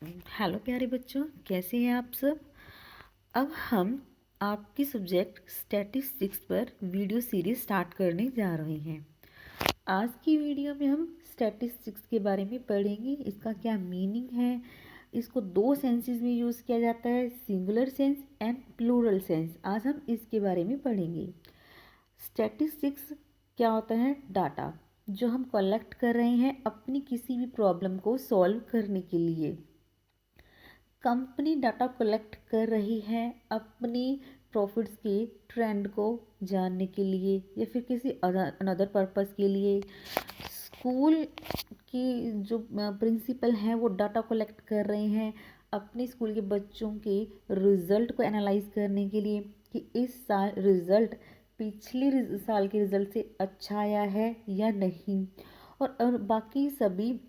Hello प्यारे बच्चों, कैसे हैं आप सब। अब हम आपकी सब्जेक्ट स्टैटिस्टिक्स पर वीडियो सीरीज स्टार्ट करने जा रहे हैं। आज की वीडियो में हम स्टैटिस्टिक्स के बारे में पढ़ेंगे, इसका क्या मीनिंग है। इसको दो सेंसेस में यूज़ किया जाता है, singular sense and plural sense. आज हम इसके बारे में पढ़ेंगे। स्टैटिस्टिक्स क्या होता है? डाटा जो हम कलेक्ट कर रहे हैं अपनी किसी भी प्रॉब्लम को सॉल्व करने के लिए। कंपनी डाटा कलेक्ट कर रही है अपनी प्रॉफिट्स के ट्रेंड को जानने के लिए या फिर किसी अनदर पर्पस के लिए। स्कूल की जो प्रिंसिपल हैं वो डाटा कलेक्ट कर रहे हैं अपने स्कूल के बच्चों के रिज़ल्ट को एनालाइज करने के लिए कि इस साल रिज़ल्ट पिछले साल के रिज़ल्ट से अच्छा आया है या नहीं। और बाकी सभी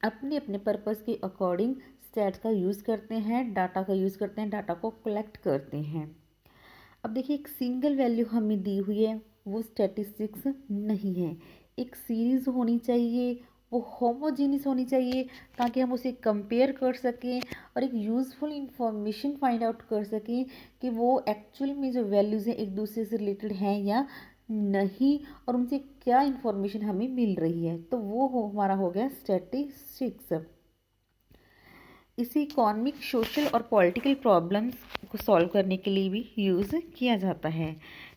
अपने अपने पर्पस के अकॉर्डिंग स्टैट्स का यूज़ करते हैं, डाटा का यूज़ करते हैं, डाटा को कलेक्ट करते हैं। अब देखिए, एक सिंगल वैल्यू हमें दी हुई है, वो स्टैटिस्टिक्स नहीं है। एक सीरीज़ होनी चाहिए, वो होमोजीनियस होनी चाहिए ताकि हम उसे कंपेयर कर सकें और एक यूज़फुल इंफॉर्मेशन फाइंड आउट कर सकें कि वो एक्चुअल में जो वैल्यूज़ हैं एक दूसरे से रिलेटेड हैं या नहीं, और उनसे क्या इंफॉर्मेशन हमें मिल रही है। तो वो हमारा हो गया स्टैटिस्टिक्स। इसे इकोनॉमिक, सोशल और पॉलिटिकल प्रॉब्लम्स को सॉल्व करने के लिए भी यूज़ किया जाता है।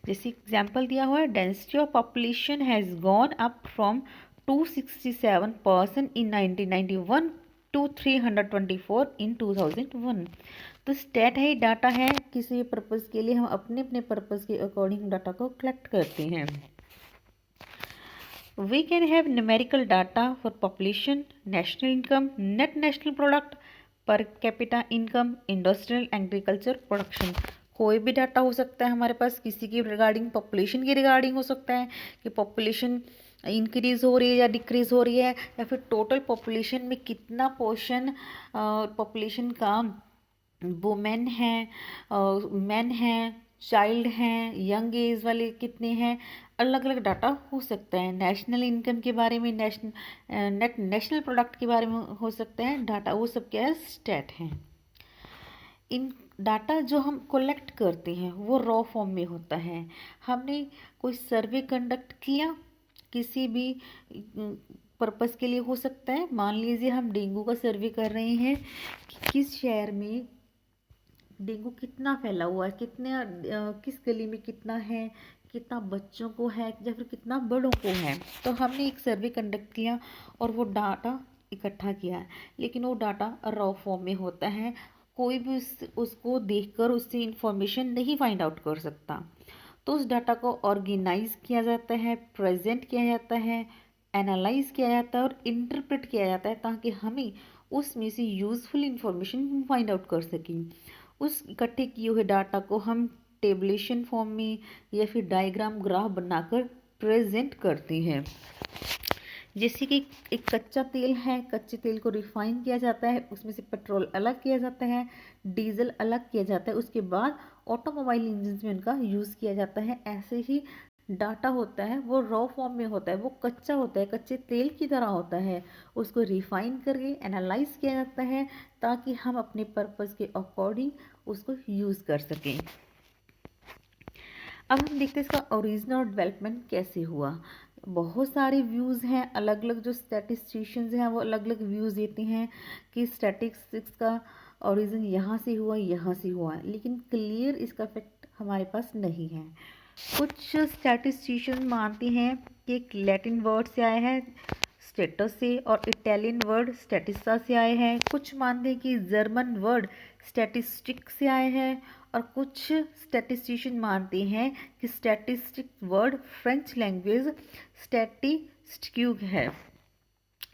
जैसे एग्जांपल दिया हुआ है, density of population has gone up from 267 person in 1991 to 324 in 2001। तो स्टैट है, डाटा है, किसी पर्पज़ के लिए हम अपने अपने पर्पज़ के अकॉर्डिंग डाटा को कलेक्ट करते हैं। We can have numerical data for population, national income, net national product, per capita income, industrial agriculture production। कोई भी डाटा हो सकता है हमारे पास, किसी की रिगार्डिंग, पॉपुलेशन की रिगार्डिंग हो सकता है कि पॉपुलेशन इंक्रीज हो रही है या डिक्रीज हो रही है, या फिर टोटल पॉपुलेशन में कितना पोर्शन पॉपुलेशन का वुमेन हैं, मैन हैं, चाइल्ड हैं, यंग एज वाले कितने हैं। अलग अलग डाटा हो सकता है। नेशनल इनकम के बारे में, नेशनल प्रोडक्ट के बारे में हो सकता है डाटा। वो सब क्या है? स्टैट हैं। इन डाटा जो हम कलेक्ट करते हैं वो रॉ फॉर्म में होता है। हमने कोई सर्वे कंडक्ट किया किसी भी पर्पस के लिए, हो सकता है मान लीजिए हम डेंगू का सर्वे कर रहे हैं कि किस शहर में डेंगू कितना फैला हुआ है, कितने किस गली में कितना है, कितना बच्चों को है या फिर कितना बड़ों को है। तो हमने एक सर्वे कंडक्ट किया और वो डाटा इकट्ठा किया है, लेकिन वो डाटा रॉ फॉर्म में होता है। कोई भी उसको देखकर उससे इंफॉर्मेशन नहीं फाइंड आउट कर सकता। तो उस डाटा को ऑर्गेनाइज किया जाता है, प्रेजेंट किया जाता है, एनालाइज किया जाता है और इंटरप्रेट किया जाता है ताकि हमें उसमें से यूज़फुल इंफॉर्मेशन फाइंड आउट कर सकें। उस इकट्ठे किए हुए डाटा को हम टेबलेशन फॉर्म में या फिर डायग्राम, ग्राफ बनाकर प्रेजेंट करते हैं। जैसे कि एक कच्चा तेल है, कच्चे तेल को रिफाइन किया जाता है, उसमें से पेट्रोल अलग किया जाता है, डीजल अलग किया जाता है, उसके बाद ऑटोमोबाइल इंजन में उनका यूज़ किया जाता है। ऐसे ही डाटा होता है वो रॉ फॉर्म में होता है, वो कच्चा होता है, कच्चे तेल की तरह होता है। उसको रिफाइन करके एनालाइज किया जाता है ताकि हम अपने पर्पस के अकॉर्डिंग उसको यूज़ कर सकें। अब हम देखते हैं इसका ओरिजिन और डेवलपमेंट कैसे हुआ। बहुत सारे व्यूज़ हैं, अलग अलग जो स्टैटिस्टिशियंस हैं वो अलग अलग व्यूज़ देते हैं कि स्टैटिस्टिक्स का ओरिजिन यहाँ से हुआ, यहाँ से हुआ, लेकिन क्लियर इसका फैक्ट हमारे पास नहीं है। कुछ स्टैटिस्टिशियन मानते हैं कि एक लैटिन वर्ड से आया है स्टेटस से, और इटालियन वर्ड स्टैटिस्टा से आए हैं। कुछ मानते हैं कि जर्मन वर्ड स्टैटिस्टिक से आए हैं, और कुछ स्टैटिस्टिशियन मानते हैं कि स्टैटिस्टिक वर्ड फ्रेंच लैंग्वेज स्टैटिस्टिक्यू है,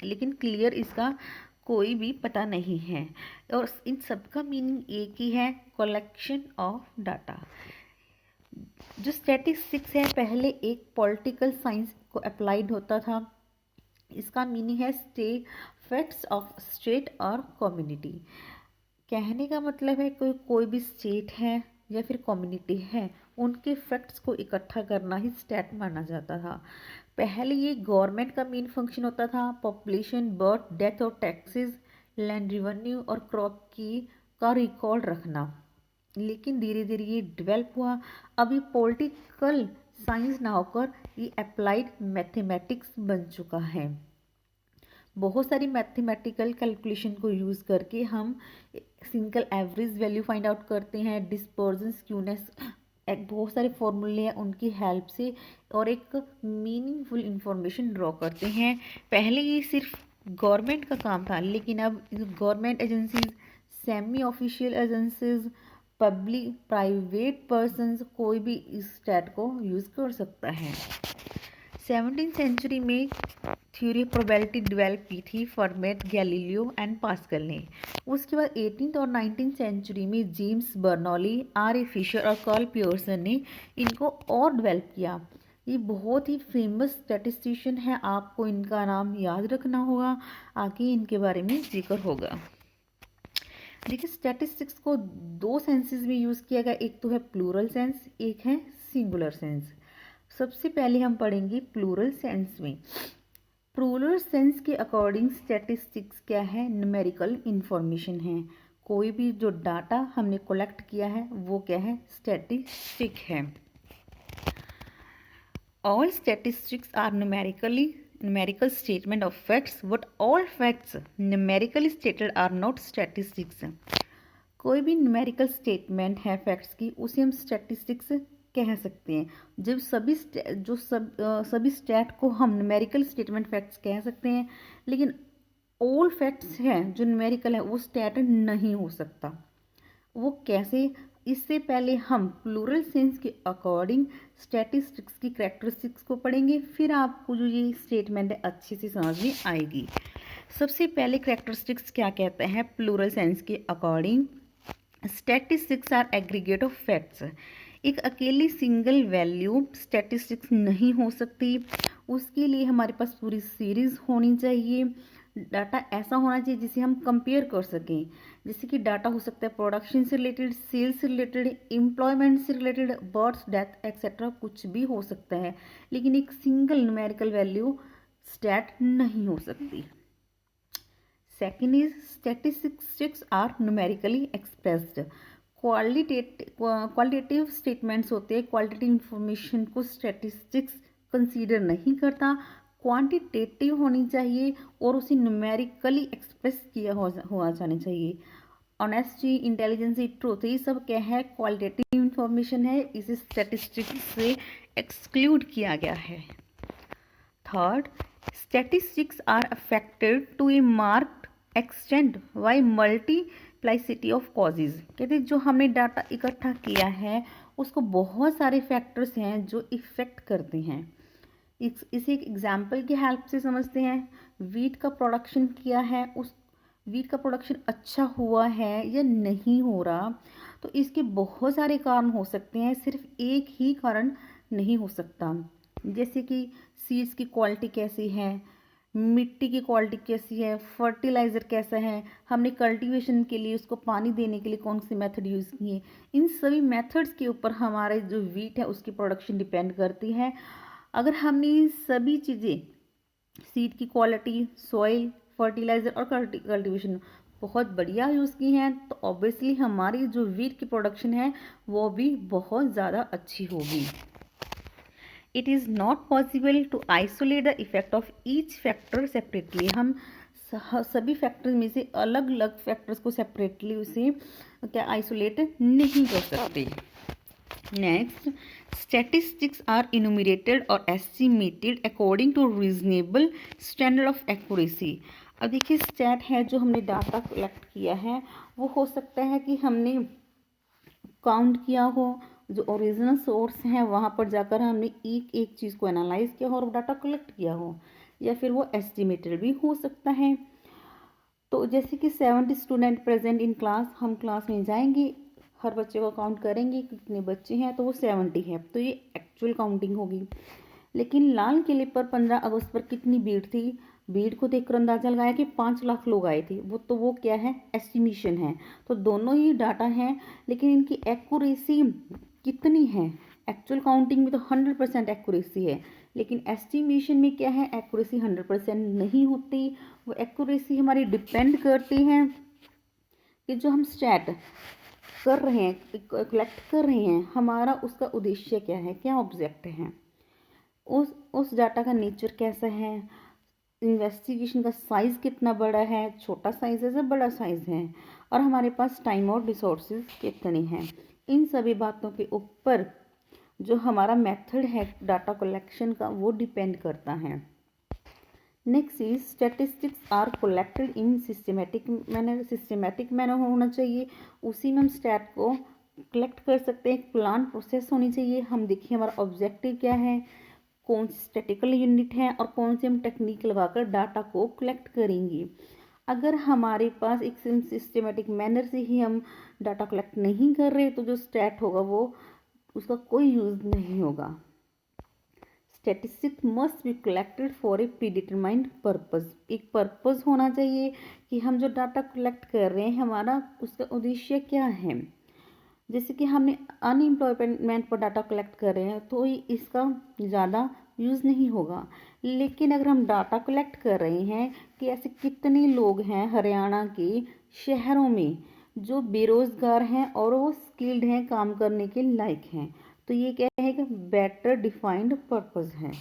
लेकिन क्लियर इसका कोई भी पता नहीं है। और इन सब का मीनिंग एक ही है, कलेक्शन ऑफ डाटा। जो स्टैटिस्टिक्स है पहले एक पॉलिटिकल साइंस को अप्लाइड होता था। इसका मीनिंग है स्टेट, फैक्ट्स ऑफ स्टेट और कम्युनिटी। कहने का मतलब है कोई भी स्टेट है या फिर कम्युनिटी है, उनके फैक्ट्स को इकट्ठा करना ही स्टैट माना जाता था। पहले ये गवर्नमेंट का मेन फंक्शन होता था, पॉपुलेशन, बर्थ, डेथ और टैक्सेस लैंड रेवेन्यू और क्रॉप की का रिकॉर्ड रखना। लेकिन धीरे धीरे ये डेवलप हुआ। अभी पॉलिटिकल साइंस ना होकर ये अप्लाइड मैथमेटिक्स बन चुका है। बहुत सारी मैथमेटिकल कैलकुलेशन को यूज़ करके हम single average value find out करते हैं, डिस्पर्जन, स्क्यूनेस, एक बहुत सारे फॉर्मूले हैं उनकी हेल्प से, और एक मीनिंगफुल इंफॉर्मेशन ड्रॉ करते हैं। पहले ये सिर्फ गवर्नमेंट का काम था, लेकिन अब government agencies, semi official agencies, public, private persons, कोई भी इस स्टैट को यूज़ कर सकता है। 17th सेंचुरी में थ्योरी प्रोबेबिलिटी डेवलप की थी फर्मेट, गैलीलियो एंड पास्कल ने। उसके बाद 18th और 19th सेंचुरी में जेम्स बर्नौली, R.A. फिशर और कार्ल पियर्सन ने इनको और डेवलप किया। ये बहुत ही फेमस स्टैटिस्टिशियन है, आपको इनका नाम याद रखना होगा, आगे इनके बारे में जिक्र होगा। देखिए, स्टैटिस्टिक्स को दो सेंसेस में यूज़ किया गया, एक तो है प्लूरल सेंस, एक है सिंगुलर सेंस। सबसे पहले हम पढ़ेंगे प्लूरल सेंस में। प्लूरल सेंस के अकॉर्डिंग स्टैटिस्टिक्स क्या है? न्यूमेरिकल इंफॉर्मेशन है। कोई भी जो डाटा हमने कलेक्ट किया है वो क्या है? स्टैटिस्टिक है। All statistics are numerical statement of facts, but all facts numerically stated are not statistics. कोई भी न्यूमेरिकल स्टेटमेंट है फैक्ट्स की, उसे हम स्टैटिस्टिक्स कह सकते हैं। जब सभी स्टैट को हम न्यूमेरिकल स्टेटमेंट फैक्ट्स कह सकते हैं, लेकिन ऑल फैक्ट्स हैं जो न्यूमेरिकल है वो स्टैट नहीं हो सकता। वो कैसे? इससे पहले हम प्लूरल सेंस के अकॉर्डिंग स्टैटिस्टिक्स की कैरेक्टरिस्टिक्स को पढ़ेंगे, फिर आपको जो ये स्टेटमेंट है अच्छे से समझ में आएगी। सबसे पहले कैरेक्टरिस्टिक्स क्या कहते हैं प्लूरल सेंस के according? Statistics are aggregate of facts. एक अकेली सिंगल वैल्यू स्टैटिस्टिक्स नहीं हो सकती, उसके लिए हमारे पास पूरी सीरीज होनी चाहिए। डाटा ऐसा होना चाहिए जिसे हम कंपेयर कर सकें। जैसे कि डाटा हो सकता है प्रोडक्शन से रिलेटेड, सेल्स से रिलेटेड, एम्प्लॉयमेंट से रिलेटेड, बर्थ, डेथ एक्सेट्रा, कुछ भी हो सकता है, लेकिन एक सिंगल न्यूमेरिकल वैल्यू स्टैट नहीं हो सकती। Second is statistics are numerically expressed. Qualitative statements होते हैं, क्वालिटेटिव इंफॉर्मेशन को स्टैटिस्टिक्स कंसीडर नहीं करता, क्वांटिटेटिव होनी चाहिए और उसे न्यूमेरिकली एक्सप्रेस किया हुआ जाना चाहिए। ऑनेस्टी, इंटेलिजेंसी, ट्रूथ, ये सब क्या है? क्वालिटेटिव इंफॉर्मेशन है, इसे स्टैटिस्टिक्स से एक्सक्लूड किया गया है। Third, statistics are affected to a marked extent by multiplicity of causes. कहते हैं जो हमने डाटा इकट्ठा किया है उसको बहुत सारे फैक्टर्स हैं जो इफेक्ट करते हैं। इसे एक एग्जाम्पल की हेल्प से समझते हैं। वीट का प्रोडक्शन किया है, उस वीट का प्रोडक्शन अच्छा हुआ है या नहीं हो रहा, तो इसके बहुत सारे कारण हो सकते हैं, सिर्फ एक ही कारण नहीं हो सकता। जैसे कि सीड्स की क्वालिटी कैसी है, मिट्टी की क्वालिटी कैसी है, फर्टिलाइज़र कैसा है, हमने कल्टीवेशन के लिए उसको पानी देने के लिए कौन सी मेथड यूज़ की है, इन सभी मेथड्स के ऊपर हमारे जो वीट है उसकी प्रोडक्शन डिपेंड करती है। अगर हमने सभी चीज़ें, सीड की क्वालिटी, सॉइल, फर्टिलाइज़र और कल्टीवेशन बहुत बढ़िया यूज़ की हैं, तो ऑब्वियसली हमारी जो वीट की प्रोडक्शन है वो भी बहुत ज़्यादा अच्छी होगी। It is not possible to isolate the effect of each factor separately. हम सभी फैक्टर्स में से अलग अलग फैक्टर्स को सेपरेटली उसे क्या आइसोलेट नहीं कर सकते। नेक्स्ट, स्टैटिस्टिक्स आर इनुमरेटेड और estimated according to reasonable standard of accuracy. अब देखिए, स्टैट है जो हमने डाटा कलेक्ट किया है वो हो सकता है कि हमने काउंट किया हो, जो ओरिजिनल सोर्स है वहाँ पर जाकर हमने एक एक चीज़ को एनालाइज किया हो और डाटा कलेक्ट किया हो, या फिर वो एस्टिमेटेड भी हो सकता है। तो जैसे कि 70 स्टूडेंट प्रेजेंट इन क्लास, हम क्लास में जाएंगे, हर बच्चे को काउंट करेंगे कितने बच्चे हैं, तो वो 70 है, तो ये एक्चुअल काउंटिंग होगी। लेकिन लाल किले पर 15 अगस्त पर कितनी भीड़ थी, भीड़ को देखकर अंदाजा लगाया कि 5 लाख लोग आए थे, वो क्या है? एस्टिमेशन है। तो दोनों ही डाटा हैं, लेकिन इनकी एक्यूरेसी कितनी है? एक्चुअल काउंटिंग में तो 100% एक्यूरेसी है, लेकिन एस्टिमेशन में क्या है, एक्यूरेसी 100% नहीं होती। वो एक्यूरेसी हमारी डिपेंड करती है कि जो हम स्टैट कर रहे हैं, कलेक्ट कर रहे हैं, हमारा उसका उद्देश्य क्या है, क्या ऑब्जेक्ट है, उस डाटा का नेचर कैसा है, इन्वेस्टिगेशन का साइज़ कितना बड़ा है, छोटा साइज़ है या बड़ा साइज़ है, और हमारे पास टाइम और रिसोर्सेज कितने हैं। इन सभी बातों के ऊपर जो हमारा मेथड है डाटा कलेक्शन का वो डिपेंड करता है। Next is statistics are collected in systematic manner होना चाहिए। उसी में हम स्टैट को कलेक्ट कर सकते हैं, एक प्लान प्रोसेस होनी चाहिए। हम देखिए हमारा ऑब्जेक्टिव क्या है, कौन सी स्टैटिकल यूनिट है और कौन सी हम टेक्निक लगाकर डाटा को कलेक्ट करेंगे। अगर हमारे पास एक सिस्टमेटिक मैनर से ही हम डाटा कलेक्ट नहीं कर रहे तो जो स्टैट होगा वो उसका कोई यूज़ नहीं होगा। Statistics must be collected for a predetermined purpose. एक पर्पज़ होना चाहिए कि हम जो डाटा कलेक्ट कर रहे हैं हमारा उसका उद्देश्य क्या है। जैसे कि हमने अनएम्प्लॉयमेंट पर डाटा कलेक्ट कर रहे हैं तो इसका ज़्यादा यूज़ नहीं होगा। लेकिन अगर हम डाटा कलेक्ट कर रहे हैं कि ऐसे कितने लोग हैं हरियाणा के शहरों में जो बेरोज़गार हैं और वो स्किल्ड हैं, काम करने के लायक हैं, तो ये क्या है कि बेटर डिफाइंड पर्पस है।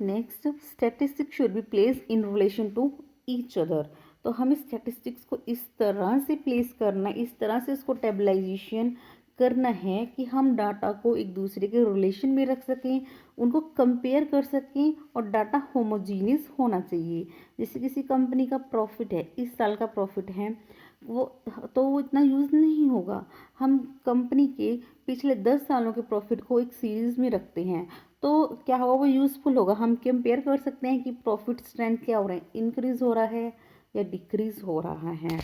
Next, statistics should be place in relation to each other. तो हमें स्टैटिस्टिक्स को इस तरह से प्लेस करना, इस तरह से इसको टेबलाइजेशन करना है कि हम डाटा को एक दूसरे के रिलेशन में रख सकें, उनको कंपेयर कर सकें और डाटा होमोजीनियस होना चाहिए। जैसे किसी कंपनी का प्रॉफिट है, इस साल का प्रॉफिट है वो इतना यूज़ नहीं होगा। हम कंपनी के पिछले 10 सालों के प्रॉफिट को एक सीरीज़ में रखते हैं तो क्या होगा, वो यूज़फुल होगा। हम कंपेयर कर सकते हैं कि प्रॉफिट स्ट्रेंथ क्या हो रहा है, इंक्रीज हो रहा है या डिक्रीज हो रहा है।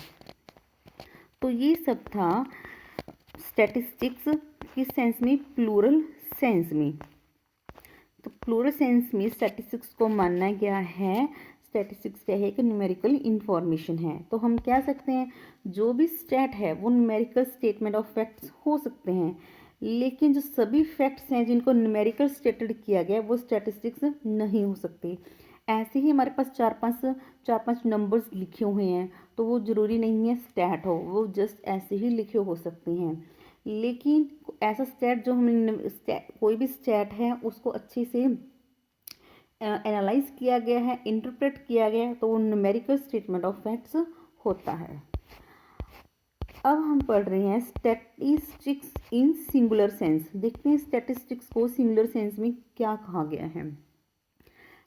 तो ये सब था स्टैटिस्टिक्स किस सेंस में, प्लूरल सेंस में। तो प्लूरल सेंस में स्टैटिस्टिक्स को मानना क्या है, स्टैटिस्टिक्स क्या है कि न्यूमेरिकल इंफॉर्मेशन है। तो हम कह सकते हैं जो भी स्टैट है वो न्यूमेरिकल स्टेटमेंट ऑफ फैक्ट्स हो सकते हैं, लेकिन जो सभी फैक्ट्स हैं जिनको न्यूमेरिकल स्टेटेड किया गया वो स्टैटिस्टिक्स नहीं हो सकते। ऐसे ही हमारे पास चार पांच नंबर्स लिखे हुए हैं तो वो ज़रूरी नहीं है स्टैट हो, वो जस्ट ऐसे ही लिखे हो सकते हैं। लेकिन ऐसा स्टैट जो हमने कोई भी स्टैट है उसको अच्छे से एनालाइज किया गया है, इंटरप्रेट किया गया है, तो वो न्यूमेरिकल स्टेटमेंट ऑफ फैक्ट्स होता है। अब हम पढ़ रहे हैं स्टैटिस्टिक्स इन सिंगुलर सेंस। देखते हैं स्टैटिस्टिक्स को सिंगुलर सेंस में क्या कहा गया है।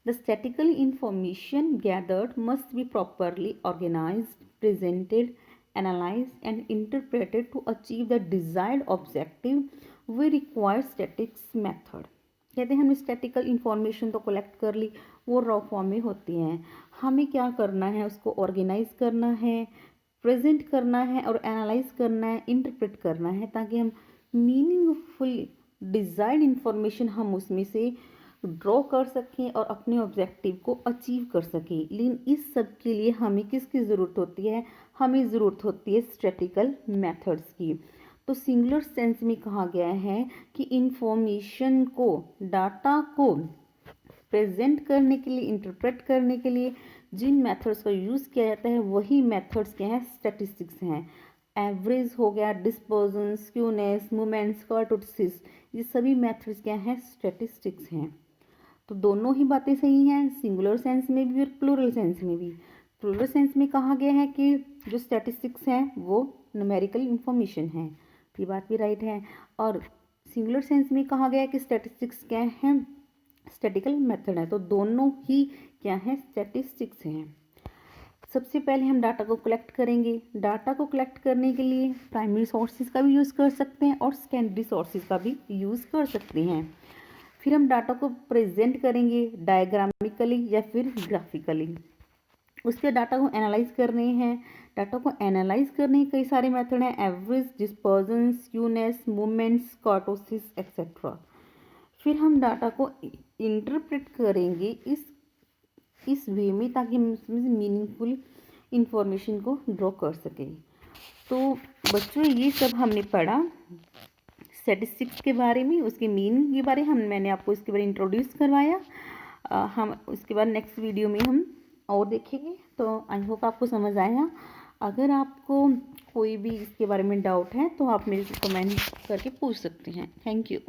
The statical information gathered must be properly organized, presented, analyzed and interpreted to achieve the desired objective. We require statistics method. कहते हैं हमने स्टैटिकल इंफॉर्मेशन तो कलेक्ट कर ली, वो रॉ फॉर्म में होती हैं, हमें क्या करना है, उसको ऑर्गेनाइज करना है, प्रेजेंट करना है और एनालाइज करना है, इंटरप्रेट करना है, ताकि हम मीनिंगफुल डिजायर्ड इंफॉर्मेशन हम उसमें से ड्रॉ कर सकें और अपने ऑब्जेक्टिव को अचीव कर सकें। लेकिन इस सब के लिए हमें किसकी ज़रूरत होती है, हमें ज़रूरत होती है स्टैटिकल मेथड्स की। तो सिंगुलर सेंस में कहा गया है कि इंफॉर्मेशन को, डाटा को प्रेजेंट करने के लिए, इंटरप्रेट करने के लिए जिन मेथड्स का यूज़ किया जाता है वही मेथड्स क्या हैं, स्टैटिस्टिक्स हैं। एवरेज हो गया, डिस्पर्जन, स्क्यूनेस, मोमेंट्स, कर्टोसिस, ये सभी मेथड्स क्या हैं, स्टैटिस्टिक्स हैं। तो दोनों ही बातें सही हैं, सिंगुलर सेंस में भी और प्लूरल सेंस में भी। प्लूरल सेंस में कहा गया है कि जो स्टैटिस्टिक्स हैं वो न्यूमेरिकल इंफॉर्मेशन है, ये बात भी राइट है। और सिंगुलर सेंस में कहा गया है कि स्टैटिस्टिक्स क्या हैं, स्टैटिकल मेथड है। तो दोनों ही क्या हैं, स्टैटिस्टिक्स हैं। सबसे पहले हम डाटा को कलेक्ट करेंगे। डाटा को कलेक्ट करने के लिए प्राइमरी सोर्सेज का भी यूज़ कर सकते हैं और सेकेंडरी सोर्सेज का भी यूज़ कर सकते हैं। फिर हम डाटा को प्रेजेंट करेंगे डायग्रामिकली या फिर ग्राफिकली। उसके डाटा को एनालाइज कर रहे हैं। डाटा को एनालाइज करने के कई सारे मेथड हैं, average, dispersion, skewness, movements, kurtosis etcetera. फिर हम डाटा को इंटरप्रेट करेंगे इस वे में ताकि हम उसमें से मीनिंगफुल इंफॉर्मेशन को ड्रॉ कर सकें। तो बच्चों ये सब हमने पढ़ा स्टैटिस्टिक्स के बारे में, उसके मीनिंग के बारे में मैंने आपको इसके बारे में इंट्रोड्यूस करवाया। हम उसके बाद नेक्स्ट वीडियो में हम और देखेंगे। तो आई होप आपको समझ आया। अगर आपको कोई भी इसके बारे में डाउट है तो आप मेरे से कमेंट करके पूछ सकते हैं। Thank you.